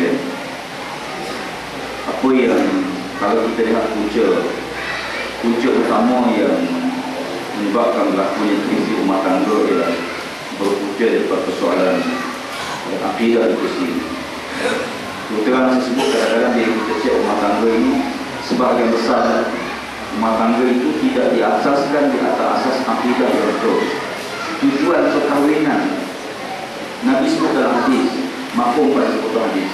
sekalian, apa yang kalau kita lihat punca utama yang menyebabkan berlakunya krisis rumah tangga ialah berpunca daripada persoalan akidah itu sendiri. Terutama saya sebut kadang-kadang bila kita cek rumah tangga ini, sebahagian besar rumah tangga itu tidak diasaskan di atas asas akidah yang betul. Tujuan perkahwinan, Nabi sebut dalam hadis, mafhum pada sebuah hadis,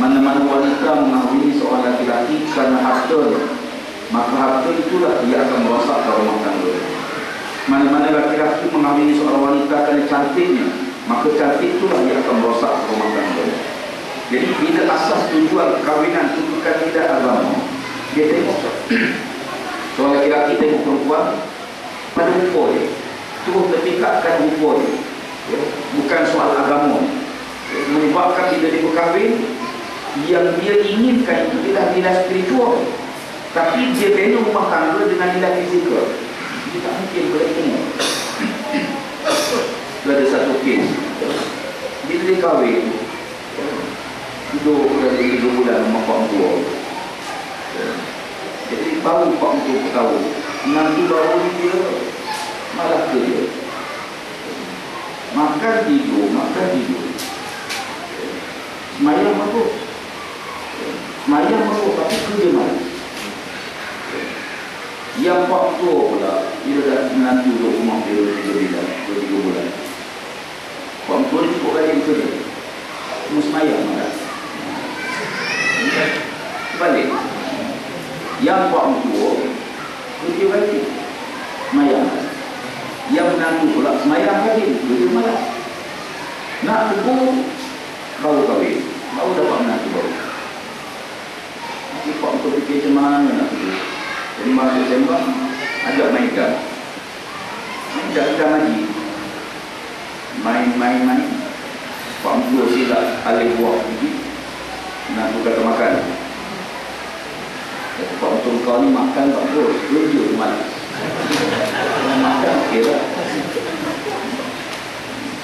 mana-mana wanita mengahwini seorang laki-laki kerana harta, maka harta itulah dia akan merosakkan rumah tangga. Mana-mana laki-laki mengahwini seorang wanita kerana cantiknya, maka cantik itulah dia akan merosakkan rumah tangga. Jadi bila asas tujuan perkahwinan itu bukan tidak agama, dia tengok seorang laki-laki tengok perempuan pada rupa dia, terus terpikatkan rupa dia, ya, bukan soal agama. Menyebabkan bila dia berkahwin, yang dia inginkan itu adalah nilai spiritual, tapi dia bina rumah tangga dengan nilai fizikal. Dia tak mungkin boleh tengok. Ada satu kes, bila dia kahwin, duduk dari 3 bulan rumah pak mentua, jadi baru pak mentua tahu nanti baru dia malah kerja, makan tidur, semayang masuk tapi kerja malam. Yang pak tua pula bila dah menantu duduk rumah dia 3 bulan, pak tua ni cukup rajin kerja, cuma semayang malam. Balik yang pak tua kerja rajin semayang, yang menantu pula semayang rajin kerja malam. Nak tegur baru kahwin, baru dapat menantu baru. Nanti pak tua fikir macam mana nak tegur. Jadi masuk sembang, ajak main dah lagi, main. Pak mentua silap alih buah gigi, nak kata makan. Pak mentua kau ni makan bagus, kerja malas. Makan okey lah.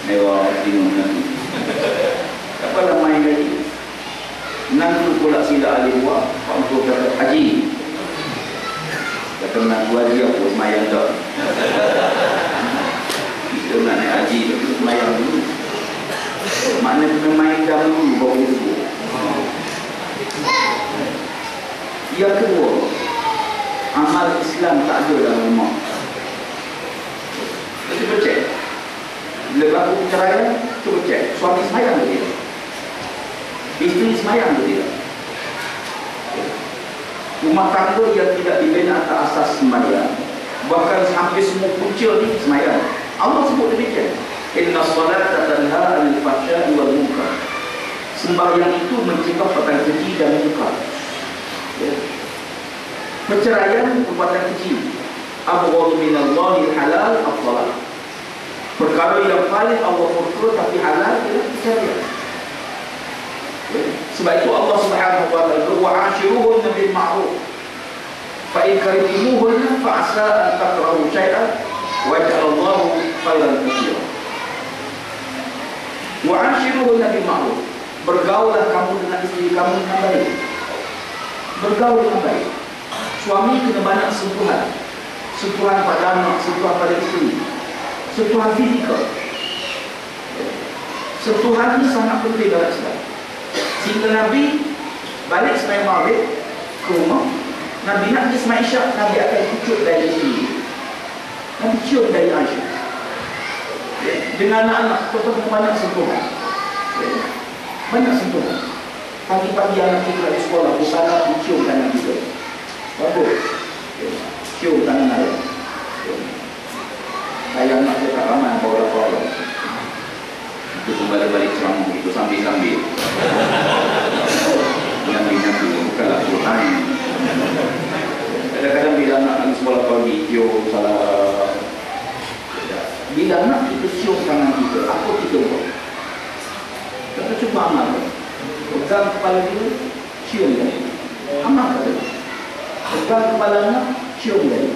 Mewah bingung nanti. Tak apalah main lagi. Nanti pula silap alih buah. Pak mentua kata, Haji, kata menantu haji aku semayang tak. Kita nak naik haji tapi semayang dulu. Maknanya kena main dah dulu baru dia. Yang kedua, amal Islam tak ada dalam rumah. Cuba cek. Bila berlaku perceraian, cuba cek. Suami semayang ke tidak? Isteri semayang ke tidak? Rumah tangga yang tidak dibina atas asas sembahyang, bahkan hampir semua punca ni sembahyang. Allah sebut demikian, inna salata tanha 'anil fahsya'i wal munkar. Sembahyang itu mencegah perkara keji dan munkar. Ya. Perceraian perbuatan keji. Abghadu minallahi halal as-salat. Perkara yang paling Allah murka tapi halal ialah perceraian. Ya. Sebab itu Allah Subhanahu wa ta'ala wa 'ashiruhunna bil ma'ruf fa in karihtumuhunna fa 'asa an takrahu syai'an wa ja'alallahu khairan katsiran. Wa 'ashiruhunna bil ma'ruf. Bergaulah kamu dengan isteri kamu dengan baik. Bergaul dengan baik. Suami kena banyak sentuhan pada anak, sentuhan pada isteri, sentuhan fizikal. Sentuhan ini sangat penting dalam Islam. Sehingga Nabi balik sembahyang maghrib ke rumah, Nabi nak pergi sembahyang isyak, Nabi akan cucuk dari isteri, Nabi cium dari Aisyah. Dengan anak-anak tetap banyak sentuhan, banyak sentuhan. Pagi-pagi anak kita di sekolah, bersama cium tangan kita, bagus, cium tangan ayah. Saya anak saya tak ramai bawa-bawa. Itu balik-balik ceramah itu sambil-sambil nyambi-nyambi, bukanlah Tuhan. Kadang-kadang bila anak lagi sekolah pagi cium salah. Bila anak kita cium tangan kita, apa kita buat? Kita cuba amal, pegang kepala dia, cium dia, amal kata, pegang kepala anak, cium dia.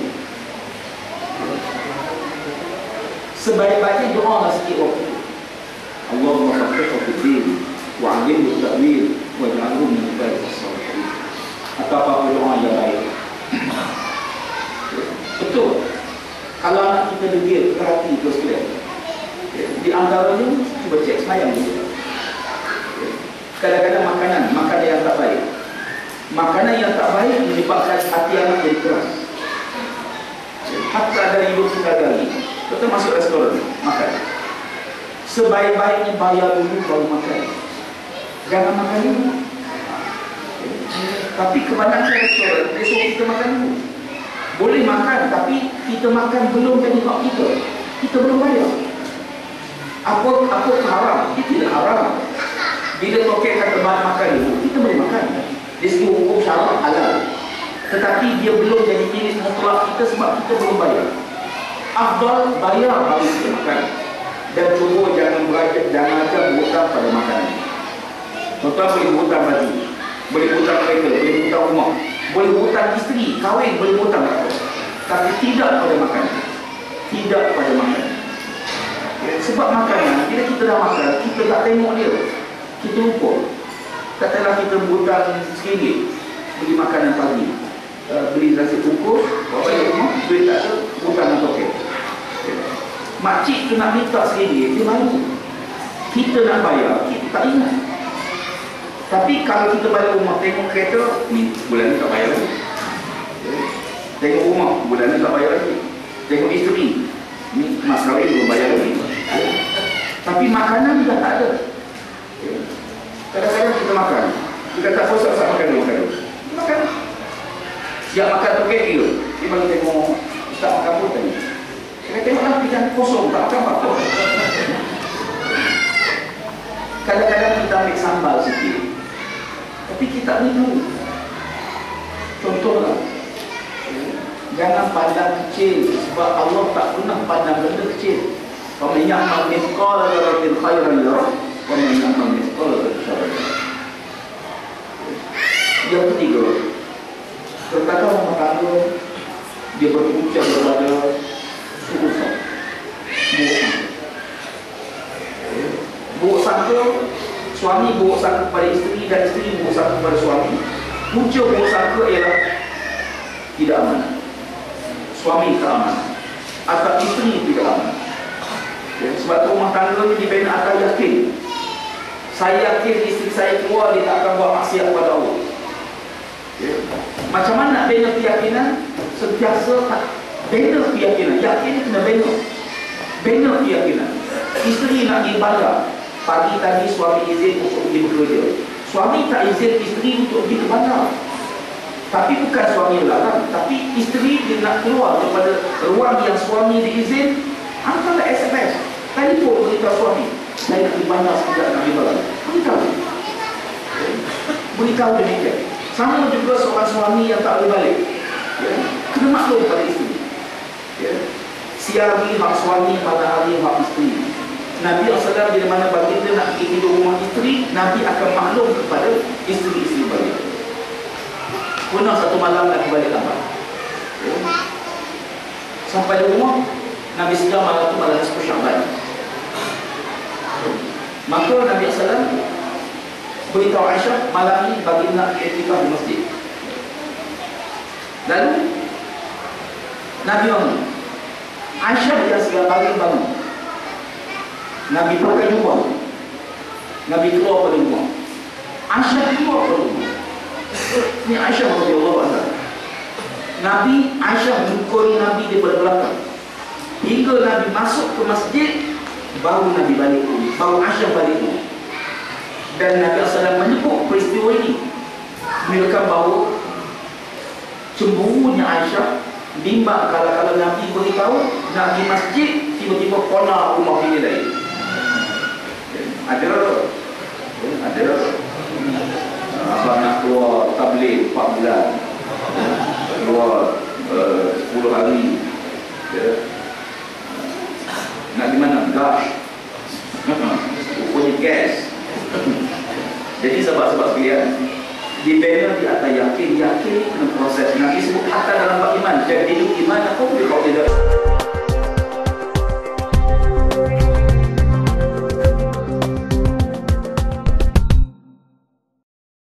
Sebaik-baiknya doa lah sikit waktu. Allahumma faqqihhu fid din wa 'allimhu at-ta'wil wa Kadang-kadang makanan yang tak baik. Makanan yang tak baik menyebabkan hati anak jadi keras. Hatta dari ibu kita lagi. Kita masuk restoran, makan. Sebaik-baiknya bayar dulu baru makan. Jangan makan dulu. Tapi kebanyakan restoran, dia suruh kita makan dulu. Boleh makan, tapi kita makan belum jadi hak kita. Kita belum bayar. Apa haram? Dia tidak haram. Bila tokek kata makan dulu, kita boleh makan. Dia segi hukum syarak halal. Tetapi dia belum jadi milik mutlak kita sebab kita belum bayar. Afdal bayar baru kita makan. Dan cuba jangan ada berhutang pada makanan. Tuan-tuan boleh berhutang baju, boleh berhutang kereta, boleh berhutang rumah, boleh berhutang isteri, kahwin, boleh berhutang apa. Tapi tidak pada makanan. Tidak pada makanan. Sebab makanan, bila kita dah makan, kita tak tengok dia, kita lupa. Katakanlah kita berhutang RM1 beli makanan pagi, beli nasi bungkus, bawa balik rumah, duit tak ada, hutang nak tokek. Makcik tu nak minta RM1, dia malu. Kita nak bayar, kita tak ingat. Tapi kalau kita balik rumah, tengok kereta, ni bulan ni tak bayar lagi. Tengok rumah, bulan ni tak bayar lagi. Tengok isteri, ni mas kahwin belum bayar lagi. Tapi makanan dah tak ada. Kadang-kadang kita makan, kita tak puas makan dulu. Makan. Siap makan tu kek dia. Dia bagi tengok, tak makan pun tadi. Saya tengoklah pikiran kosong, tak makan apa-apa. Kadang-kadang kita ambil sambal sikit, tapi kita minum. Contohlah, jangan pandang kecil, sebab Allah tak pernah pandang benda kecil. وَمَنْ يَعْمَلْ مِثْقَالَ ذَرَّةٍ خَيْرًا يَرَهُ وَمَنْ يَعْمَلْ مِثْقَالَ ذَرَّةٍ شَرًّا يَرَهُ. Yang ketiga, terkadang rumah tangga dia berpuncak kepada urusan buruk sangka. Suami buruk sangka kepada isteri dan isteri buruk sangka kepada suami. Punca buruk sangka ialah tidak aman. Suami tak aman atau isteri tidak aman. Sebab tu rumah tangga ni dibina atas yakin. Saya yakin isteri saya keluar, dia tak akan buat maksiat kepada Allah. Macam mana nak bina keyakinan? Sentiasa bina keyakinan. Yakin kena bina. Bina keyakinan. Isteri nak ibadah, pagi tadi suami izin untuk pergi bekerja. Suami tak izin isteri untuk pergi ke bandar. Tapi bukan suami larang, tapi isteri dia nak keluar daripada ruang yang suami diizin, hantarlah SMS, telefon beritahu suami, saya nak pergi bandar sekejap nak pergi barang. Beritahu demikian. Sama juga seorang suami yang tak boleh balik, kena maklum pada isteri. Siang hari hak suami, pada hari hak isteri. Nabi SAW bila mana baginda nak pergi tidur rumah isteri, Nabi akan maklum kepada isteri-isteri balik. Pernah satu malam nak balik lambat, sampai di rumah Nabi sedang malam tu malam 10 Sya'ban. Maka Nabi SAW beritahu Aisyah, malam ni bagi nak iktikaf di masjid. Lalu Nabi bangun. Aisyah yang segala pagi bangun. Nabi pakai jubah. Nabi keluar pada rumah. Aisyah keluar pada rumah. Ini Aisyah radhiyallahu anha. Nabi, Aisyah mengikut Nabi daripada belakang. Hingga Nabi masuk ke masjid, baru Nabi balik rumah. Baru Aisyah balik rumah. Dan Nabi SAW menyebut peristiwa ini, menunjukkan bahawa cemburunya Aisyah bimbang kalau Nabi beritahu nak pergi masjid, tiba-tiba kona rumah bini lain. Ada abang nak keluar tabligh 4 bulan, keluar 10 hari, nak di mana? Gas, rupanya gas. Jadi sebab-sebab sekalian, dibina di atas yakin kena proses. Nabi sebut hatta dalam bab iman, jadi iman apa boleh kau tidak.